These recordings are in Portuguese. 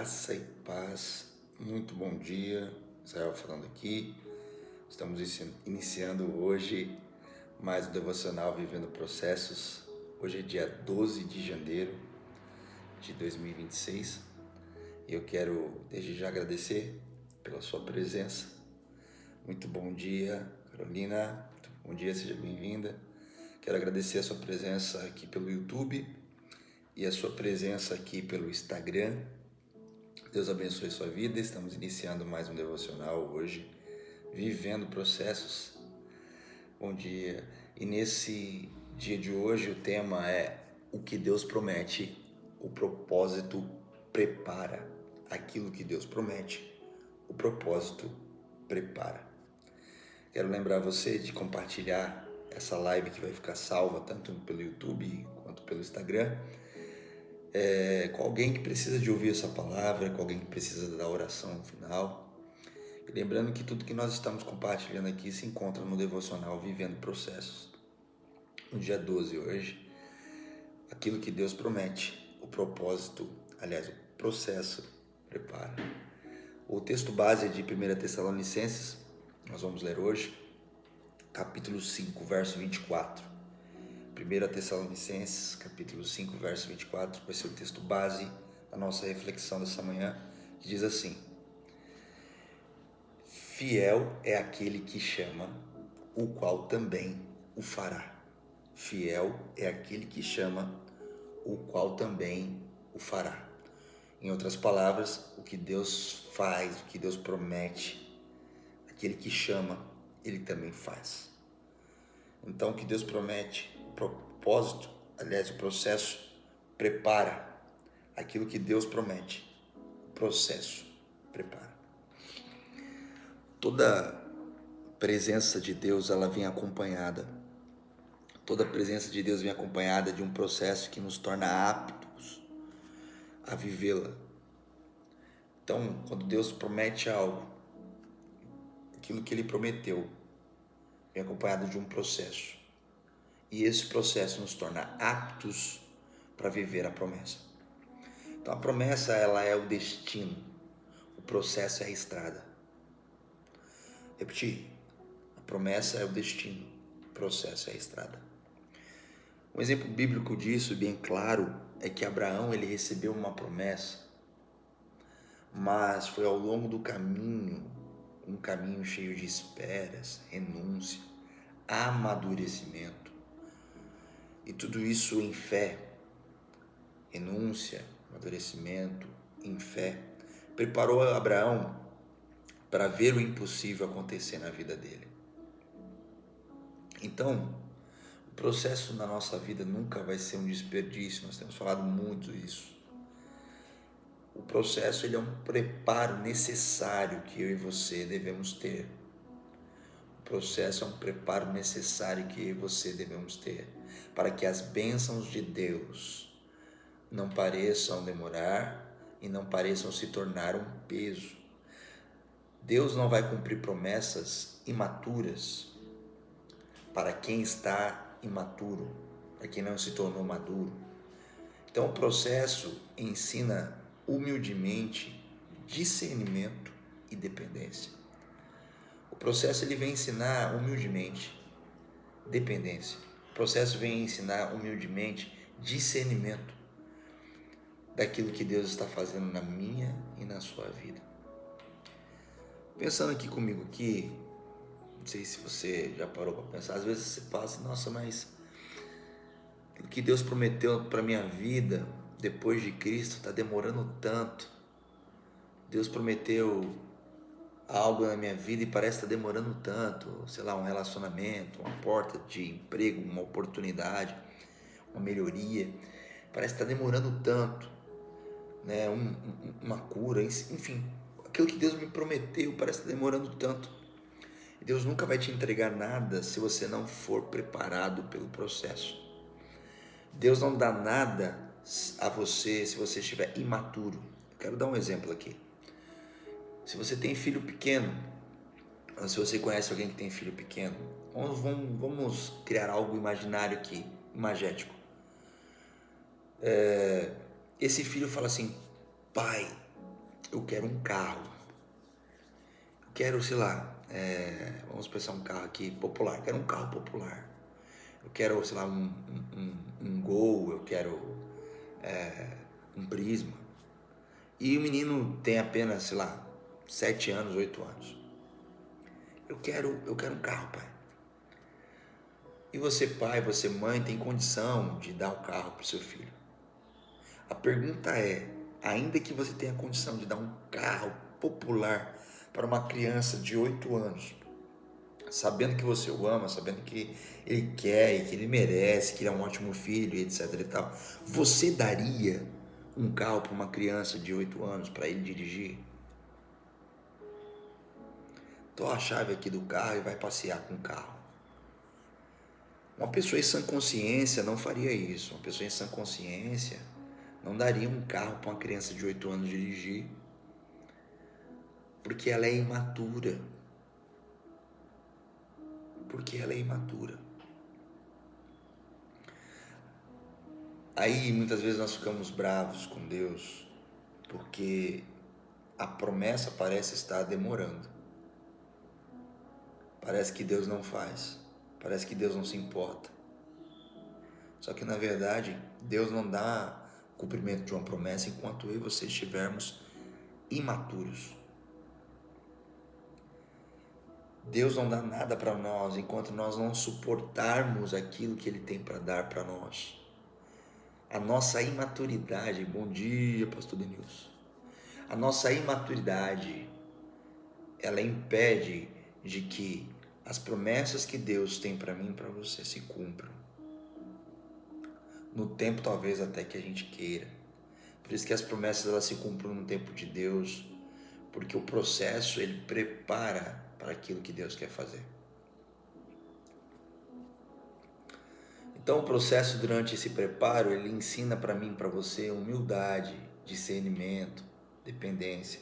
Graça e paz, muito bom dia, Israel falando aqui. Estamos iniciando hoje mais um devocional Vivendo Processos. Hoje é dia 12 de janeiro de 2026 e eu quero desde já agradecer pela sua presença. Muito bom dia, Carolina, muito bom dia, seja bem-vinda. Quero agradecer a sua presença aqui pelo YouTube e a sua presença aqui pelo Instagram. Deus abençoe sua vida. Estamos iniciando mais um devocional hoje, Vivendo Processos. Bom dia. E nesse dia de hoje o tema é o que Deus promete, o propósito prepara. Aquilo que Deus promete, o propósito prepara. Quero lembrar você de compartilhar essa live que vai ficar salva tanto pelo YouTube quanto pelo Instagram. Com alguém que precisa de ouvir essa palavra, com alguém que precisa da oração no final. E lembrando que tudo que nós estamos compartilhando aqui se encontra no devocional Vivendo Processos. No dia 12 hoje, aquilo que Deus promete, o propósito, o processo prepara. O texto base é de 1 Tessalonicenses, nós vamos ler hoje, capítulo 5, verso 24. 1 Tessalonicenses, capítulo 5, verso 24, vai ser o texto base da nossa reflexão dessa manhã, que diz assim: Fiel é aquele que chama, o qual também o fará. Fiel é aquele que chama, o qual também o fará. Em outras palavras, o que Deus faz, o que Deus promete, aquele que chama, ele também faz. Então, o que Deus promete, o propósito, o processo prepara. Aquilo que Deus promete, o processo prepara. Toda presença de Deus, ela vem acompanhada. Toda presença de Deus vem acompanhada de um processo que nos torna aptos a vivê-la. Então, quando Deus promete algo, aquilo que Ele prometeu vem acompanhado de um processo. E esse processo nos torna aptos para viver a promessa. Então, a promessa, ela é o destino. O processo é a estrada. Repetir. A promessa é o destino. O processo é a estrada. Um exemplo bíblico disso, bem claro, é que Abraão ele recebeu uma promessa, mas foi ao longo do caminho, um caminho cheio de esperas, renúncia, amadurecimento. E tudo isso em fé, renúncia, amadurecimento, em fé, preparou Abraão para ver o impossível acontecer na vida dele. Então, o processo na nossa vida nunca vai ser um desperdício, nós temos falado muito isso. O processo ele é um preparo necessário que eu e você devemos ter. O processo é um preparo necessário que eu e você devemos ter para que as bênçãos de Deus não pareçam demorar e não pareçam se tornar um peso. Deus não vai cumprir promessas imaturas para quem está imaturo, para quem não se tornou maduro. Então o processo ensina humildemente discernimento e dependência. O processo ele vem ensinar humildemente dependência. O processo vem ensinar humildemente discernimento daquilo que Deus está fazendo na minha e na sua vida. Pensando aqui comigo aqui, não sei se você já parou para pensar, às vezes você fala assim, nossa, mas o que Deus prometeu para minha vida depois de Cristo está demorando tanto. Deus prometeu algo na minha vida e parece estar demorando tanto, sei lá, um relacionamento, uma porta de emprego, uma oportunidade, uma melhoria, parece estar demorando tanto, né? Uma cura, enfim, aquilo que Deus me prometeu parece estar demorando tanto. Deus nunca vai te entregar nada se você não for preparado pelo processo. Deus não dá nada a você se você estiver imaturo. Eu quero dar um exemplo aqui. Se você tem filho pequeno, ou se você conhece alguém que tem filho pequeno, vamos criar algo imaginário aqui, imagético. Esse filho fala assim, pai, eu quero um carro. Eu quero, sei lá, vamos pensar um carro aqui popular. Eu quero um carro popular. Eu quero, sei lá, um Gol, eu quero um Prisma. E o menino tem apenas, sei lá, 7 anos, 8 anos. Eu quero um carro, pai. E você, pai, você, mãe, tem condição de dar um carro para o seu filho? A pergunta é, ainda que você tenha condição de dar um carro popular para uma criança de 8 anos, sabendo que você o ama, sabendo que ele quer e que ele merece, que ele é um ótimo filho, etc e tal, você daria um carro para uma criança de 8 anos para ele dirigir? Toma a chave aqui do carro e vai passear com o carro. Uma pessoa em sã consciência não faria isso. Uma pessoa em sã consciência não daria um carro para uma criança de 8 anos dirigir, porque ela é imatura. Porque ela é imatura. Aí muitas vezes nós ficamos bravos com Deus, porque a promessa parece estar demorando. Parece que Deus não faz. Parece que Deus não se importa. Só que na verdade, Deus não dá cumprimento de uma promessa enquanto eu e você estivermos imaturos. Deus não dá nada para nós enquanto nós não suportarmos aquilo que Ele tem para dar para nós. A nossa imaturidade, bom dia, pastor Denilson. A nossa imaturidade, ela impede de que as promessas que Deus tem para mim e para você se cumpram. No tempo talvez até que a gente queira. Por isso que as promessas elas se cumprem no tempo de Deus, porque o processo ele prepara para aquilo que Deus quer fazer. Então o processo durante esse preparo, ele ensina para mim, para você, humildade, discernimento, dependência.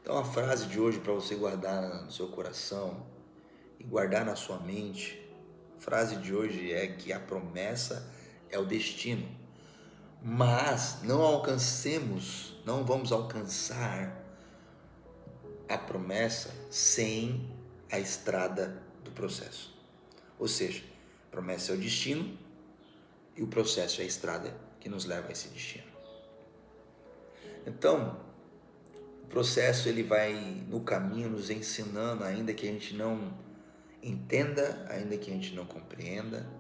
Então a frase de hoje para você guardar no seu coração e guardar na sua mente, a frase de hoje é que a promessa é o destino, mas não vamos alcançar a promessa sem a estrada do processo. Ou seja, a promessa é o destino e o processo é a estrada que nos leva a esse destino. Então, o processo ele vai no caminho nos ensinando, ainda que a gente não entenda, ainda que a gente não compreenda.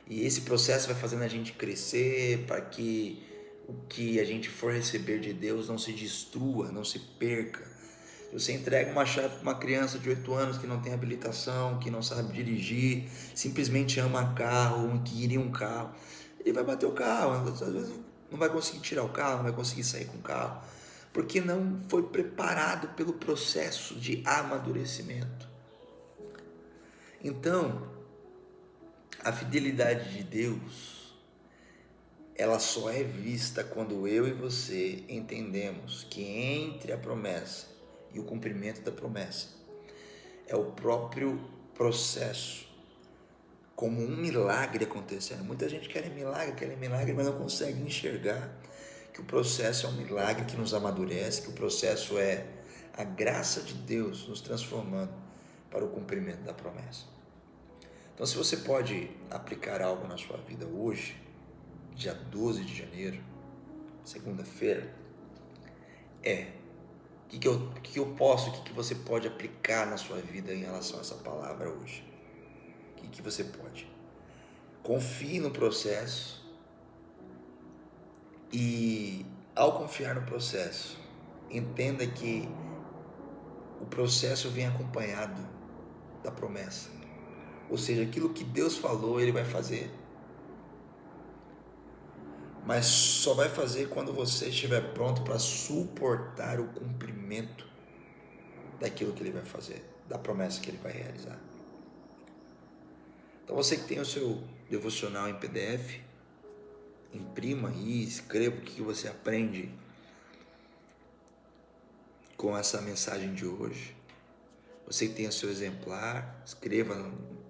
E esse processo vai fazendo a gente crescer para que o que a gente for receber de Deus não se destrua, não se perca. Você entrega uma chave para uma criança de 8 anos que não tem habilitação, que não sabe dirigir, simplesmente ama carro, queria um carro, ele vai bater o carro, às vezes não vai conseguir tirar o carro, não vai conseguir sair com o carro, porque não foi preparado pelo processo de amadurecimento. Então, a fidelidade de Deus, ela só é vista quando eu e você entendemos que entre a promessa e o cumprimento da promessa é o próprio processo, como um milagre acontecendo. Muita gente quer milagre, mas não consegue enxergar que o processo é um milagre que nos amadurece, que o processo é a graça de Deus nos transformando para o cumprimento da promessa. Então, se você pode aplicar algo na sua vida hoje, dia 12 de janeiro, segunda-feira, o que você pode aplicar na sua vida em relação a essa palavra hoje? O que você pode? Confie no processo e, ao confiar no processo, entenda que o processo vem acompanhado da promessa. Ou seja, aquilo que Deus falou, Ele vai fazer. Mas só vai fazer quando você estiver pronto para suportar o cumprimento daquilo que Ele vai fazer, da promessa que Ele vai realizar. Então você que tem o seu devocional em PDF, imprima e escreva o que você aprende com essa mensagem de hoje. Você que tem o seu exemplar, escreva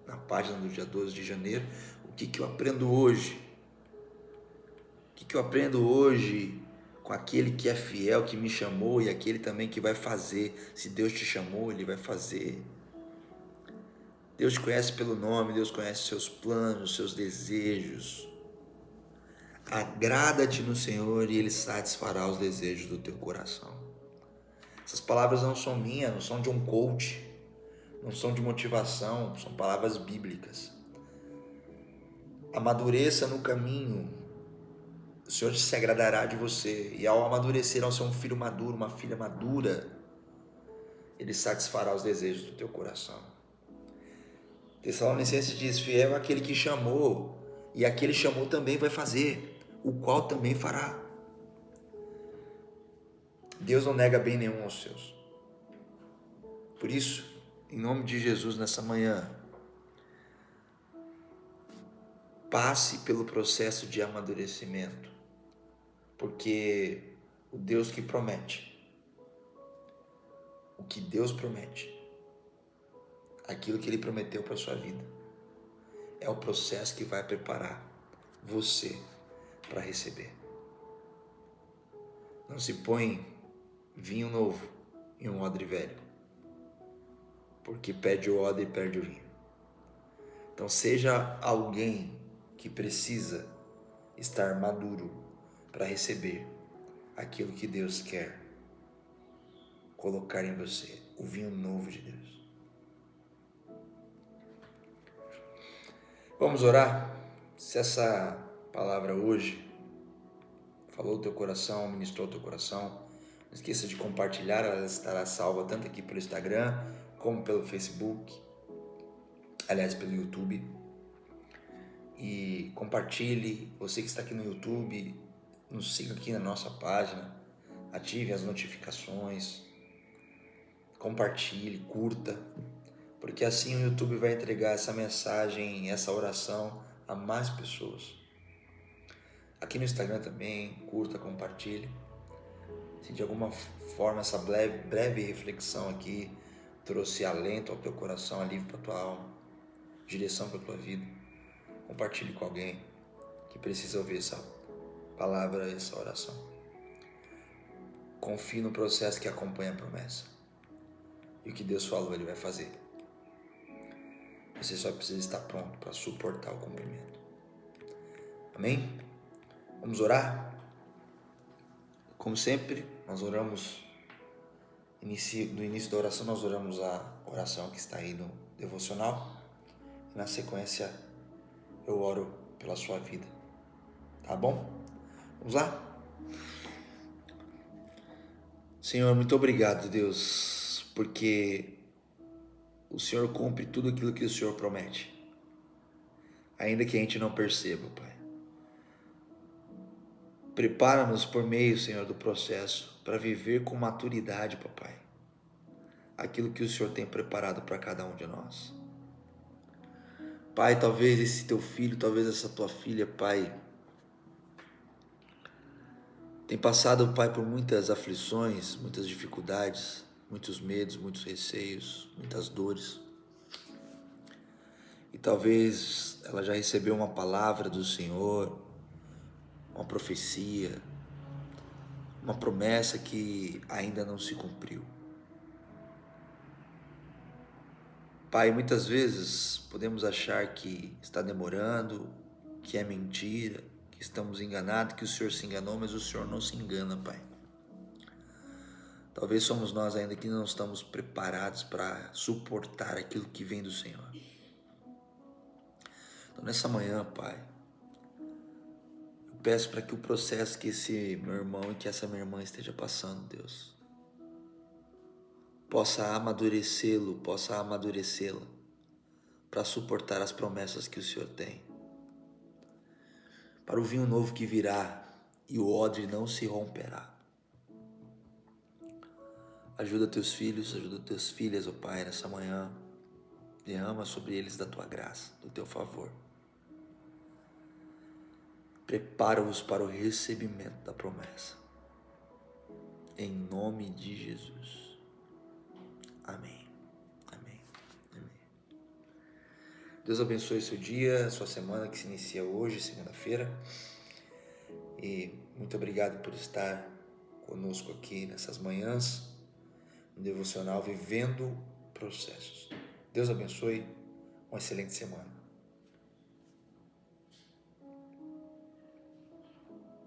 na página do dia 12 de janeiro o que eu aprendo hoje. O que eu aprendo hoje com aquele que é fiel, que me chamou e aquele também que vai fazer. Se Deus te chamou, Ele vai fazer. Deus te conhece pelo nome, Deus conhece seus planos, seus desejos. Agrada-te no Senhor e Ele satisfará os desejos do teu coração. Essas palavras não são minhas, não são de um coach, não são de motivação, são palavras bíblicas. Amadureça no caminho, o Senhor se agradará de você. E ao amadurecer, ao ser um filho maduro, uma filha madura, Ele satisfará os desejos do teu coração. Tessalonicenses diz: fiel é aquele que chamou, e aquele que chamou também vai fazer, o qual também fará. Deus não nega bem nenhum aos seus. Por isso, em nome de Jesus, nessa manhã, passe pelo processo de amadurecimento, porque o Deus que promete, o que Deus promete, aquilo que Ele prometeu para a sua vida, é o processo que vai preparar você para receber. Não se põe vinho novo em um odre velho, porque perde o odre e perde o vinho. Então seja alguém que precisa estar maduro para receber aquilo que Deus quer colocar em você, o vinho novo de Deus. Vamos orar? Se essa palavra hoje falou o teu coração, ministrou o teu coração, não esqueça de compartilhar, ela estará salva tanto aqui pelo Instagram, como pelo Facebook, aliás, pelo YouTube. E compartilhe, você que está aqui no YouTube, nos siga aqui na nossa página, ative as notificações, compartilhe, curta, porque assim o YouTube vai entregar essa mensagem, essa oração a mais pessoas. Aqui no Instagram também, curta, compartilhe. Se de alguma forma essa breve reflexão aqui trouxe alento ao teu coração, alívio para a tua alma, direção para a tua vida, compartilhe com alguém que precisa ouvir essa palavra, essa oração. Confie no processo que acompanha a promessa. E o que Deus falou, Ele vai fazer. Você só precisa estar pronto para suportar o cumprimento. Amém? Vamos orar? Como sempre, nós oramos, no início da oração, nós oramos a oração que está aí no devocional. E na sequência, eu oro pela sua vida. Tá bom? Vamos lá? Senhor, muito obrigado, Deus, porque o Senhor cumpre tudo aquilo que o Senhor promete, ainda que a gente não perceba, Pai. Prepara-nos por meio, Senhor, do processo para viver com maturidade, Papai, aquilo que o Senhor tem preparado para cada um de nós. Pai, talvez esse teu filho, talvez essa tua filha, Pai, tem passado, Pai, por muitas aflições, muitas dificuldades, muitos medos, muitos receios, muitas dores. E talvez ela já recebeu uma palavra do Senhor, uma profecia, uma promessa que ainda não se cumpriu. Pai, muitas vezes podemos achar que está demorando, que é mentira, que estamos enganados, que o Senhor se enganou, mas o Senhor não se engana, Pai. Talvez somos nós ainda que não estamos preparados para suportar aquilo que vem do Senhor. Então nessa manhã, Pai, eu peço para que o processo que esse meu irmão e que essa minha irmã esteja passando, Deus, possa amadurecê-lo, possa amadurecê-la para suportar as promessas que o Senhor tem. Para o vinho novo que virá e o odre não se romperá. Ajuda teus filhos, ajuda teus filhas, ó Pai, nessa manhã. Derrama sobre eles da tua graça, do teu favor. Prepara-os para o recebimento da promessa. Em nome de Jesus. Amém. Amém. Amém. Deus abençoe seu dia, sua semana que se inicia hoje, segunda-feira. E muito obrigado por estar conosco aqui nessas manhãs, no Devocional Vivendo Processos. Deus abençoe, uma excelente semana.